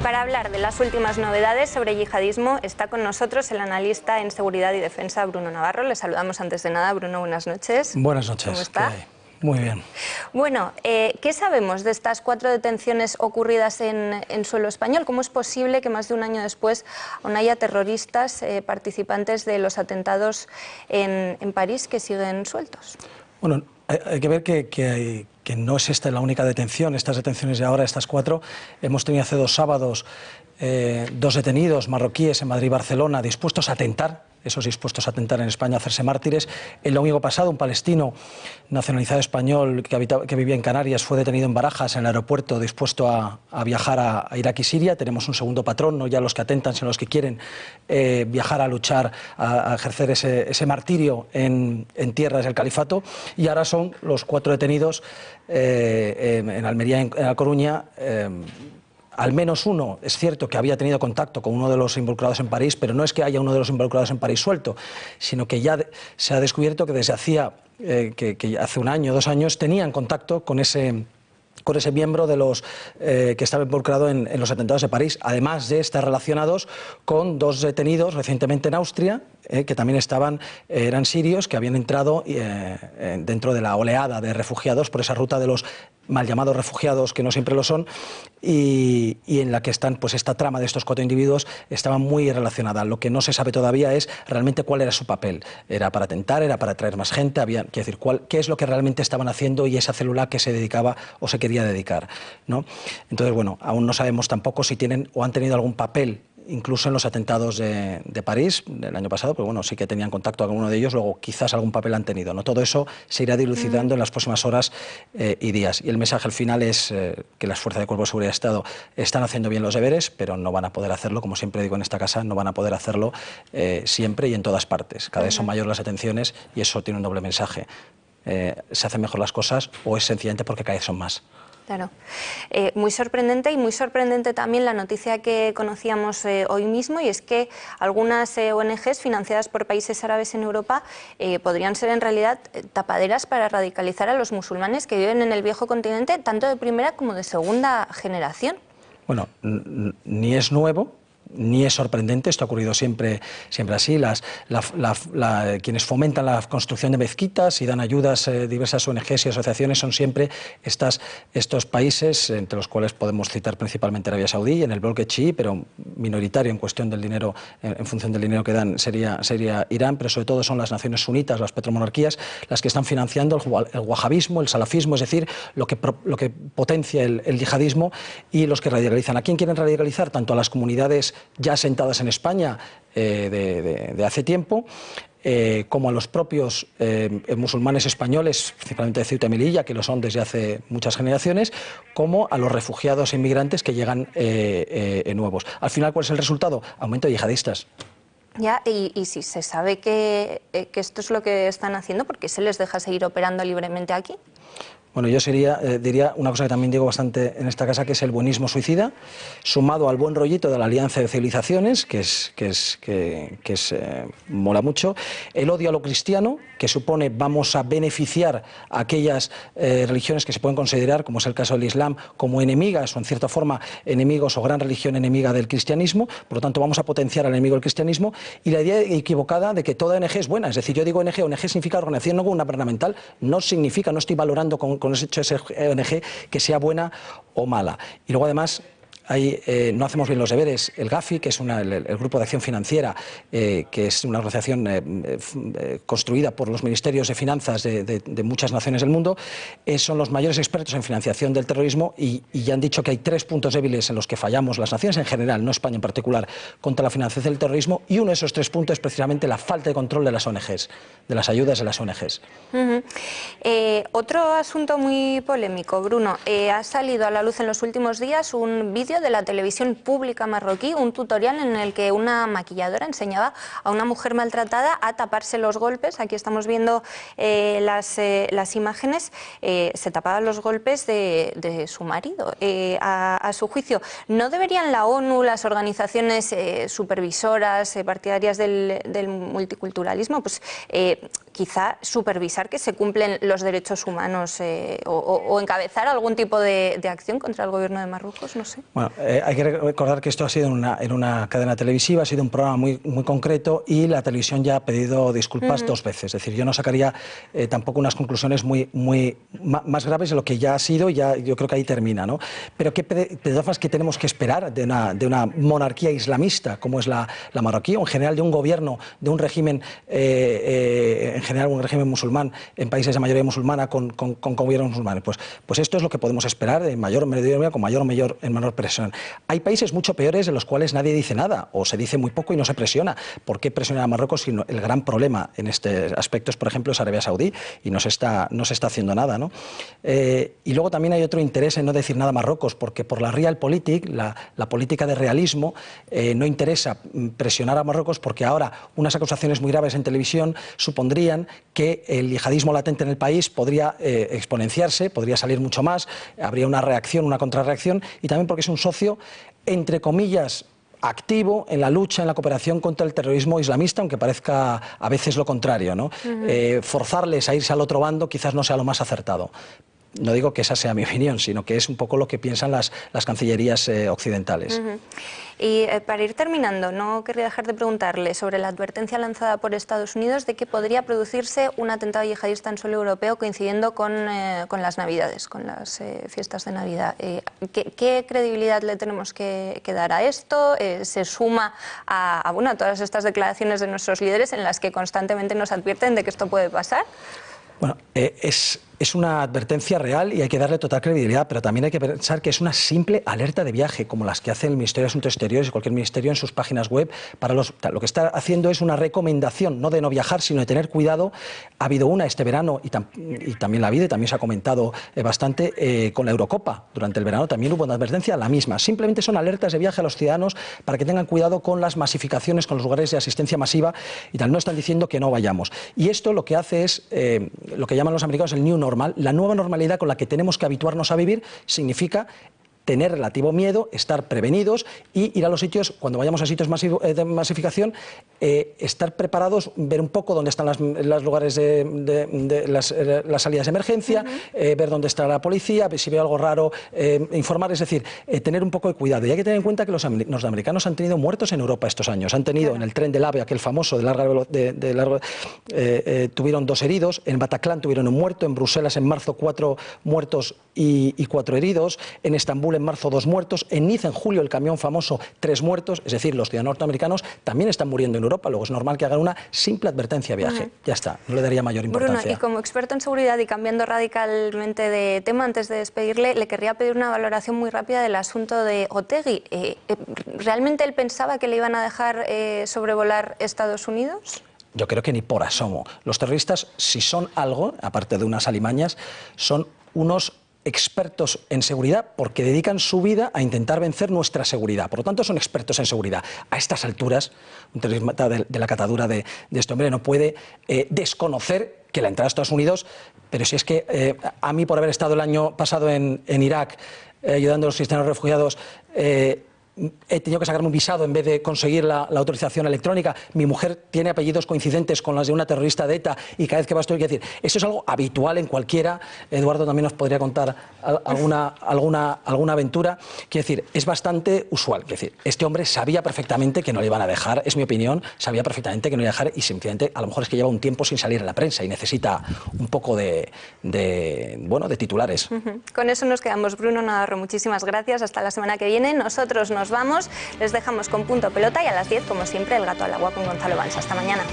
Y para hablar de las últimas novedades sobre yihadismo está con nosotros el analista en seguridad y defensa Bruno Navarro. Le saludamos antes de nada. Bruno, buenas noches. Buenas noches. ¿Cómo está? Muy bien. Bueno, ¿qué sabemos de estas 4 detenciones ocurridas en suelo español? ¿Cómo es posible que más de un año después aún haya terroristas participantes de los atentados en París que siguen sueltos? Bueno, hay que ver que no es esta la única detención. Estas detenciones de ahora, estas 4, hemos tenido hace 2 sábados 2 detenidos marroquíes en Madrid y Barcelona dispuestos a atentar, esos dispuestos a atentar en España, a hacerse mártires. El domingo pasado un palestino nacionalizado español que vivía en Canarias fue detenido en Barajas, en el aeropuerto, dispuesto a viajar a Irak y Siria. Tenemos un segundo patrón, no ya los que atentan, sino los que quieren viajar a luchar, a ejercer ese martirio en tierras del califato. Y ahora son los 4 detenidos en Almería, en La Coruña. Al menos uno, es cierto que había tenido contacto con uno de los involucrados en París, pero no es que haya uno de los involucrados en París suelto, sino que ya se ha descubierto que desde que hace 1 año, 2 años, tenían contacto con ese miembro de los que estaba involucrado en los atentados de París, además de estar relacionados con 2 detenidos recientemente en Austria, que también eran sirios, que habían entrado dentro de la oleada de refugiados por esa ruta de los mal llamados refugiados, que no siempre lo son, y en la que están, pues esta trama de estos 4 individuos estaba muy relacionada. Lo que no se sabe todavía es realmente cuál era su papel. ¿Era para atentar? ¿Era para traer más gente? Quiero decir, ¿qué es lo que realmente estaban haciendo y esa célula que se dedicaba o se quería dedicar, ¿no? Entonces, bueno, aún no sabemos tampoco si tienen o han tenido algún papel incluso en los atentados de París del año pasado, pero bueno, sí que tenían contacto con alguno de ellos, luego quizás algún papel han tenido, ¿no? Todo eso se irá dilucidando en las próximas horas y días. Y el mensaje al final es que las fuerzas de Cuerpo de Seguridad de Estado están haciendo bien los deberes, pero no van a poder hacerlo, como siempre digo en esta casa, no van a poder hacerlo siempre y en todas partes. Cada vez son mayores las detenciones y eso tiene un doble mensaje. Se hacen mejor las cosas o es sencillamente porque cada vez son más. Claro. Muy sorprendente, y muy sorprendente también la noticia que conocíamos hoy mismo, y es que algunas ONGs financiadas por países árabes en Europa podrían ser en realidad tapaderas para radicalizar a los musulmanes que viven en el viejo continente, tanto de primera como de segunda generación. Bueno, ni es nuevo, ni es sorprendente, esto ha ocurrido siempre así. Quienes fomentan la construcción de mezquitas y dan ayudas, diversas ONGs y asociaciones, son siempre estos países, entre los cuales podemos citar principalmente Arabia Saudí, en el bloque chií, pero minoritario en cuestión del dinero, en función del dinero que dan, sería Irán, pero sobre todo son las naciones sunitas, las petromonarquías, las que están financiando el wahabismo, el salafismo, es decir, lo que potencia el yihadismo, y los que radicalizan. ¿A quién quieren radicalizar? Tanto a las comunidades ya asentadas en España de hace tiempo, como a los propios musulmanes españoles, principalmente de Ceuta y Melilla, que lo son desde hace muchas generaciones, como a los refugiados e inmigrantes que llegan nuevos. Al final, ¿cuál es el resultado? Aumento de yihadistas. Ya, y si se sabe que esto es lo que están haciendo, ¿por qué se les deja seguir operando libremente aquí? Bueno, yo diría una cosa que también digo bastante en esta casa, que es el buenismo suicida, sumado al buen rollito de la Alianza de Civilizaciones, que mola mucho, el odio a lo cristiano, que supone vamos a beneficiar a aquellas religiones que se pueden considerar, como es el caso del Islam, como enemigas o en cierta forma enemigos o gran religión enemiga del cristianismo, por lo tanto vamos a potenciar al enemigo del cristianismo, y la idea equivocada de que toda ONG es buena. Es decir, yo digo ONG significa organización no gubernamental, no significa, no estoy valorando con el hecho de ser ONG que sea buena o mala. Y luego además no hacemos bien los deberes. El Gafi, que es el Grupo de Acción Financiera, que es una organización construida por los ministerios de finanzas de muchas naciones del mundo, son los mayores expertos en financiación del terrorismo, y ya han dicho que hay 3 puntos débiles en los que fallamos las naciones en general, no España en particular, contra la financiación del terrorismo, y uno de esos 3 puntos es precisamente la falta de control de las ONGs, de las ayudas de las ONGs. Otro asunto muy polémico, Bruno, ha salido a la luz en los últimos días un vídeo de la televisión pública marroquí, un tutorial en el que una maquilladora enseñaba a una mujer maltratada a taparse los golpes. Aquí estamos viendo las imágenes. Se tapaban los golpes de su marido. A su juicio, ¿no deberían la ONU, las organizaciones supervisoras, partidarias del multiculturalismo, pues quizá supervisar que se cumplen los derechos humanos o encabezar algún tipo de acción contra el gobierno de Marruecos? No sé. Bueno, Bueno, hay que recordar que esto ha sido en una cadena televisiva, ha sido un programa muy concreto y la televisión ya ha pedido disculpas 2 veces. Es decir, yo no sacaría tampoco unas conclusiones más graves de lo que ya ha sido y ya yo creo que ahí termina, ¿no? Pero ¿qué pedófilas que tenemos que esperar de una monarquía islamista como es la marroquí o en general de un gobierno, de un régimen, en general un régimen musulmán en países de mayoría musulmana con gobiernos musulmanes? Pues esto es lo que podemos esperar en mayor medida, con menor presión. Hay países mucho peores en los cuales nadie dice nada o se dice muy poco y no se presiona. ¿Por qué presionar a Marruecos si el gran problema en este aspecto es, por ejemplo, es Arabia Saudí y no se está haciendo nada, ¿no? Y luego también hay otro interés en no decir nada a Marruecos, porque por la realpolitik, la política de realismo, no interesa presionar a Marruecos porque ahora unas acusaciones muy graves en televisión supondrían que el yihadismo latente en el país podría exponenciarse, podría salir mucho más, habría una reacción, una contrarreacción, y también porque es un socio, entre comillas, activo en la lucha, en la cooperación contra el terrorismo islamista, aunque parezca a veces lo contrario, ¿no? Forzarles a irse al otro bando quizás no sea lo más acertado. No digo que esa sea mi opinión, sino que es un poco lo que piensan las cancillerías occidentales. Y para ir terminando, no querría dejar de preguntarle sobre la advertencia lanzada por Estados Unidos de que podría producirse un atentado yihadista en suelo europeo coincidiendo con las Navidades, con las fiestas de Navidad. ¿Qué credibilidad le tenemos que dar a esto? ¿Se suma a todas estas declaraciones de nuestros líderes en las que constantemente nos advierten de que esto puede pasar? Bueno, es una advertencia real y hay que darle total credibilidad, pero también hay que pensar que es una simple alerta de viaje, como las que hace el Ministerio de Asuntos Exteriores y cualquier ministerio en sus páginas web. Lo que está haciendo es una recomendación, no de no viajar, sino de tener cuidado. Ha habido una este verano y también la ha habido, y también se ha comentado bastante con la Eurocopa. Durante el verano también hubo una advertencia, la misma. Simplemente son alertas de viaje a los ciudadanos para que tengan cuidado con las masificaciones, con los lugares de asistencia masiva y tal. No están diciendo que no vayamos. Y esto lo que hace es lo que llaman los americanos el new normal. La nueva normalidad con la que tenemos que habituarnos a vivir significa tener relativo miedo, estar prevenidos y ir a los sitios, cuando vayamos a sitios de masificación, estar preparados, ver un poco dónde están los lugares de las salidas de emergencia, ver dónde está la policía, ver si veo algo raro, informar, es decir, tener un poco de cuidado. Y hay que tener en cuenta que los norteamericanos han tenido muertos en Europa estos años. Han tenido en el tren del AVE, aquel famoso tuvieron 2 heridos, en Bataclan tuvieron un muerto, en Bruselas en marzo 4 muertos y 4 heridos, en Estambul en marzo 2 muertos, en Niza en julio el camión famoso 3 muertos, es decir, los ciudadanos norteamericanos también están muriendo en Europa, luego es normal que hagan una simple advertencia de viaje, ya está, no le daría mayor importancia. Bruno, y como experto en seguridad y cambiando radicalmente de tema, antes de despedirle, le querría pedir una valoración muy rápida del asunto de Otegi. ¿Realmente él pensaba que le iban a dejar sobrevolar Estados Unidos? Yo creo que ni por asomo. Los terroristas, si son algo, aparte de unas alimañas, son unos expertos en seguridad porque dedican su vida a intentar vencer nuestra seguridad. Por lo tanto, son expertos en seguridad. A estas alturas, un terrorista de la catadura de este hombre no puede desconocer que la entrada a Estados Unidos, pero si es que a mí, por haber estado el año pasado en Irak ayudando a los cristianos refugiados, he tenido que sacarme un visado en vez de conseguir la autorización electrónica. Mi mujer tiene apellidos coincidentes con las de una terrorista de ETA y cada vez que va estoy, quiero decir, eso es algo habitual en cualquiera. Eduardo también nos podría contar alguna aventura. Quiero decir, es bastante usual. Quiero decir, este hombre sabía perfectamente que no le iban a dejar, es mi opinión, sabía perfectamente que no le iba a dejar y simplemente a lo mejor es que lleva un tiempo sin salir en la prensa y necesita un poco de titulares. Con eso nos quedamos. Bruno Navarro, muchísimas gracias. Hasta la semana que viene. Nosotros nos vamos, les dejamos con Punto Pelota y a las 10, como siempre, El Gato al Agua con Gonzalo Valls. Hasta mañana.